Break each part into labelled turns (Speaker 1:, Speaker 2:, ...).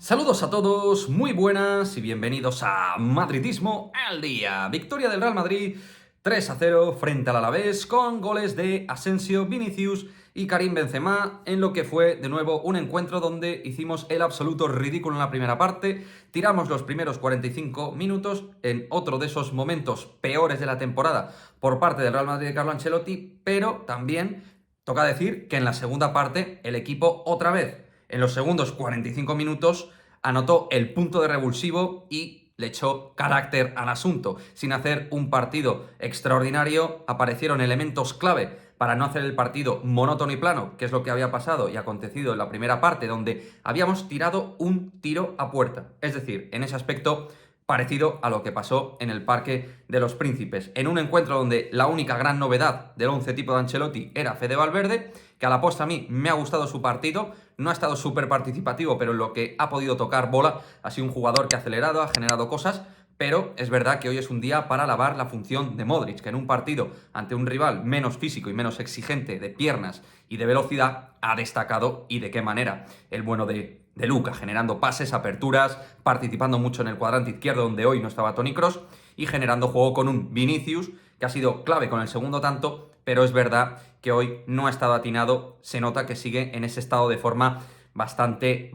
Speaker 1: Saludos a todos, muy buenas y bienvenidos a Madridismo al Día. Victoria del Real Madrid 3-0 frente al Alavés con goles de Asensio, Vinicius y Karim Benzema en lo que fue de nuevo un encuentro donde hicimos el absoluto ridículo en la primera parte, tiramos los primeros 45 minutos en otro de esos momentos peores de la temporada por parte del Real Madrid de Carlo Ancelotti, pero también toca decir que en la segunda parte el equipo otra vez en los segundos 45 minutos anotó el punto de revulsivo y le echó carácter al asunto. Sin hacer un partido extraordinario, aparecieron elementos clave para no hacer el partido monótono y plano, que es lo que había pasado y acontecido en la primera parte, donde habíamos tirado un tiro a puerta. Es decir, en ese aspecto parecido a lo que pasó en el Parque de los Príncipes, en un encuentro donde la única gran novedad del once tipo de Ancelotti era Fede Valverde, que a la postre a mí me ha gustado su partido, no ha estado súper participativo, pero en lo que ha podido tocar bola ha sido un jugador que ha acelerado, ha generado cosas, pero es verdad que hoy es un día para alabar la función de Modric, que en un partido ante un rival menos físico y menos exigente de piernas y de velocidad ha destacado, y de qué manera, el bueno de Luka, generando pases, aperturas, participando mucho en el cuadrante izquierdo donde hoy no estaba Toni Kroos y generando juego con un Vinicius que ha sido clave con el segundo tanto, pero es verdad que hoy no ha estado atinado, se nota que sigue en ese estado de forma bastante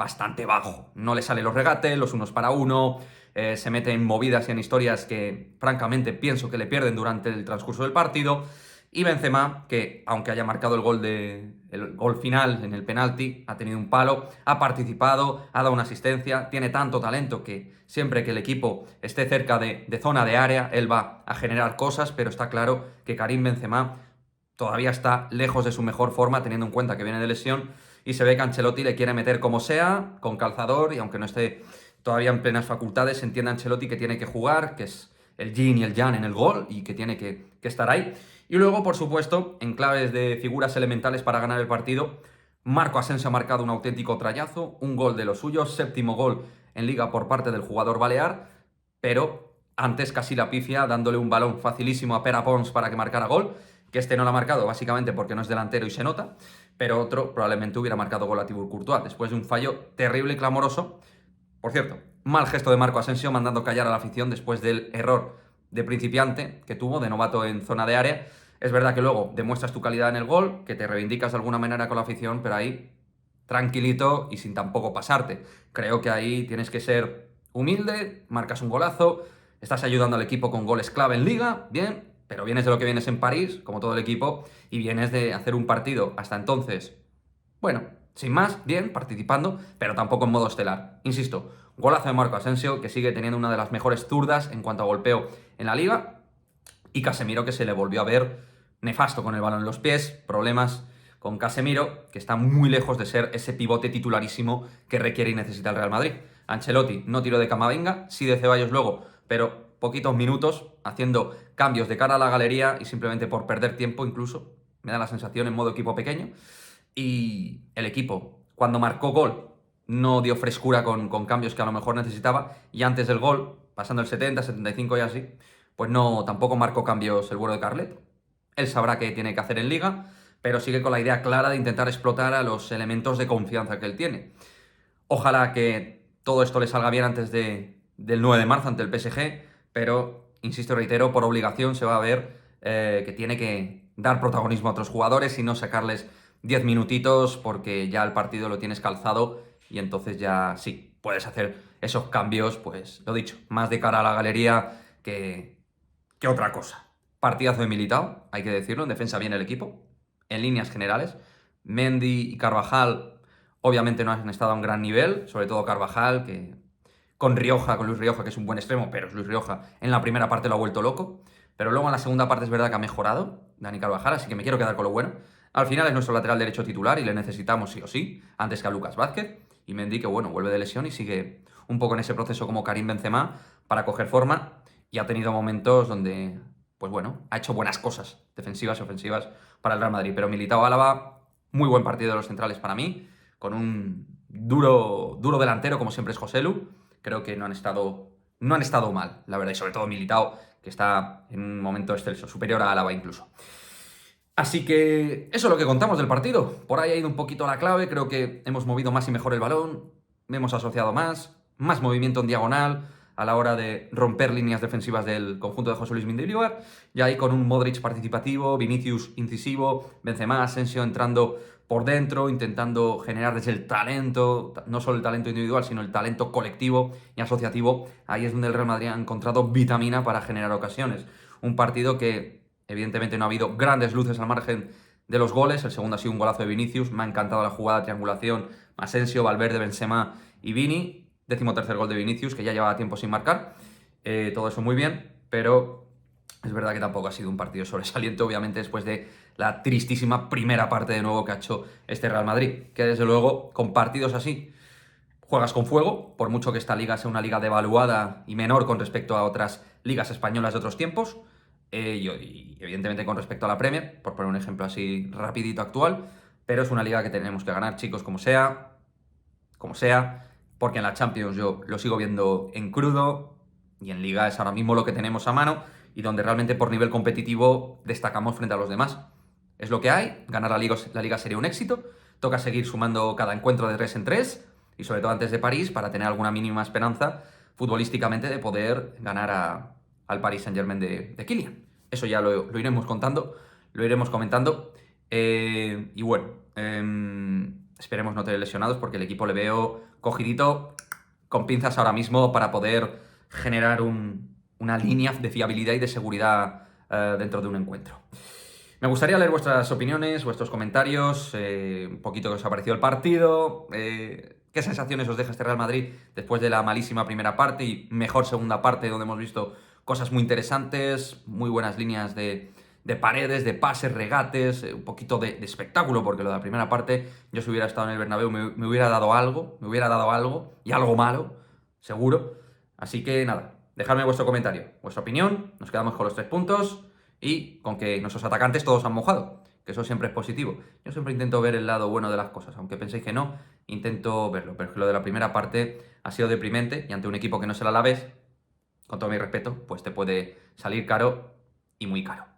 Speaker 1: bajo. No le salen los regates, los unos para uno, se mete en movidas y en historias que francamente pienso que le pierden durante el transcurso del partido. Y Benzema, que aunque haya marcado el gol final en el penalti, ha tenido un palo, ha participado, ha dado una asistencia, tiene tanto talento que siempre que el equipo esté cerca de zona de área, él va a generar cosas, pero está claro que Karim Benzema todavía está lejos de su mejor forma, teniendo en cuenta que viene de lesión, y se ve que Ancelotti le quiere meter como sea, con calzador, y aunque no esté todavía en plenas facultades, entiende Ancelotti que tiene que jugar, que es el yin y el yang en el gol, y que tiene que estar ahí. Y luego, por supuesto, en claves de figuras elementales para ganar el partido, Marco Asensio ha marcado un auténtico trayazo, un gol de los suyos, séptimo gol en Liga por parte del jugador balear, pero antes casi la pifia dándole un balón facilísimo a Pere Pons para que marcara gol, que este no lo ha marcado básicamente porque no es delantero y se nota, pero otro probablemente hubiera marcado gol a Thibaut Courtois después de un fallo terrible y clamoroso. Por cierto, mal gesto de Marco Asensio mandando callar a la afición después del error de principiante que tuvo, de novato en zona de área. Es verdad que luego demuestras tu calidad en el gol, que te reivindicas de alguna manera con la afición, pero ahí tranquilito y sin tampoco pasarte. Creo que ahí tienes que ser humilde, marcas un golazo, estás ayudando al equipo con goles clave en Liga, bien, pero vienes de lo que vienes en París, como todo el equipo, y vienes de hacer un partido hasta entonces, bueno, sin más, bien, participando, pero tampoco en modo estelar. Insisto, golazo de Marco Asensio, que sigue teniendo una de las mejores zurdas en cuanto a golpeo en la Liga, y Casemiro, que se le volvió a ver nefasto con el balón en los pies, problemas con Casemiro, que está muy lejos de ser ese pivote titularísimo que requiere y necesita el Real Madrid. Ancelotti no tiró de Camavinga, sí de Ceballos luego, pero poquitos minutos, haciendo cambios de cara a la galería y simplemente por perder tiempo incluso, me da la sensación en modo equipo pequeño. Y el equipo, cuando marcó gol, no dio frescura con cambios que a lo mejor necesitaba, y antes del gol, pasando el 70, 75 y así, pues no, tampoco marcó cambios el bueno de Carlet. Él sabrá qué tiene que hacer en Liga, pero sigue con la idea clara de intentar explotar a los elementos de confianza que él tiene. Ojalá que todo esto le salga bien antes del 9 de marzo ante el PSG, pero, insisto y reitero, por obligación se va a ver que tiene que dar protagonismo a otros jugadores y no sacarles 10 minutitos porque ya el partido lo tienes calzado, y entonces ya sí, puedes hacer esos cambios, pues lo dicho, más de cara a la galería que otra cosa. Partidazo de Militao, hay que decirlo, en defensa bien el equipo, en líneas generales. Mendy y Carvajal obviamente no han estado a un gran nivel, sobre todo Carvajal, que con Luis Rioja, que es un buen extremo, pero es Luis Rioja, en la primera parte lo ha vuelto loco. Pero luego en la segunda parte es verdad que ha mejorado Dani Carvajal, así que me quiero quedar con lo bueno. Al final es nuestro lateral derecho titular y le necesitamos sí o sí, antes que a Lucas Vázquez. Y Mendy, que bueno, vuelve de lesión y sigue un poco en ese proceso como Karim Benzema para coger forma, y ha tenido momentos donde, pues bueno, ha hecho buenas cosas, defensivas y ofensivas para el Real Madrid. Pero Militao Álava, muy buen partido de los centrales para mí, con un duro delantero como siempre es Joselu. Creo que no han estado mal, la verdad, y sobre todo Militao, que está en un momento excelso, superior a Álava incluso. Así que eso es lo que contamos del partido. Por ahí ha ido un poquito la clave, creo que hemos movido más y mejor el balón. hemos asociado más movimiento en diagonal a la hora de romper líneas defensivas del conjunto de José Luis Mendilibar, y ahí con un Modric participativo, Vinicius incisivo, Benzema, Asensio entrando por dentro, intentando generar desde el talento, no solo el talento individual, sino el talento colectivo y asociativo. Ahí es donde el Real Madrid ha encontrado vitamina para generar ocasiones. Un partido que evidentemente no ha habido grandes luces al margen de los goles. El segundo ha sido un golazo de Vinicius, me ha encantado la jugada de triangulación, Asensio, Valverde, Benzema y Vini. 13º gol de Vinicius, que ya llevaba tiempo sin marcar. Todo eso muy bien, pero es verdad que tampoco ha sido un partido sobresaliente, obviamente, después de la tristísima primera parte de nuevo que ha hecho este Real Madrid. Que desde luego, con partidos así, juegas con fuego, por mucho que esta liga sea una liga devaluada y menor con respecto a otras ligas españolas de otros tiempos, y evidentemente con respecto a la Premier, por poner un ejemplo así rapidito actual, pero es una liga que tenemos que ganar, chicos, como sea, porque en la Champions yo lo sigo viendo en crudo, y en Liga es ahora mismo lo que tenemos a mano, y donde realmente por nivel competitivo destacamos frente a los demás. Es lo que hay, ganar la Liga sería un éxito, toca seguir sumando cada encuentro de 3 en 3, y sobre todo antes de París, para tener alguna mínima esperanza futbolísticamente de poder ganar al Paris Saint-Germain de Kylian. Eso ya lo iremos contando, lo iremos comentando, y bueno, esperemos no tener lesionados, porque el equipo le veo cogidito con pinzas ahora mismo para poder generar una línea de fiabilidad y de seguridad dentro de un encuentro. Me gustaría leer vuestras opiniones, vuestros comentarios, un poquito qué os ha parecido el partido, qué sensaciones os deja este Real Madrid después de la malísima primera parte y mejor segunda parte, donde hemos visto cosas muy interesantes, muy buenas líneas de paredes, de pases, regates, un poquito de espectáculo, porque lo de la primera parte, yo si hubiera estado en el Bernabéu me hubiera dado algo, y algo malo, seguro. Así que nada, dejadme vuestro comentario, vuestra opinión, nos quedamos con los 3 puntos y con que nuestros atacantes todos han mojado, que eso siempre es positivo. Yo siempre intento ver el lado bueno de las cosas, aunque penséis que no, intento verlo, pero es que lo de la primera parte ha sido deprimente, y ante un equipo que no es el Alavés, con todo mi respeto, pues te puede salir caro y muy caro.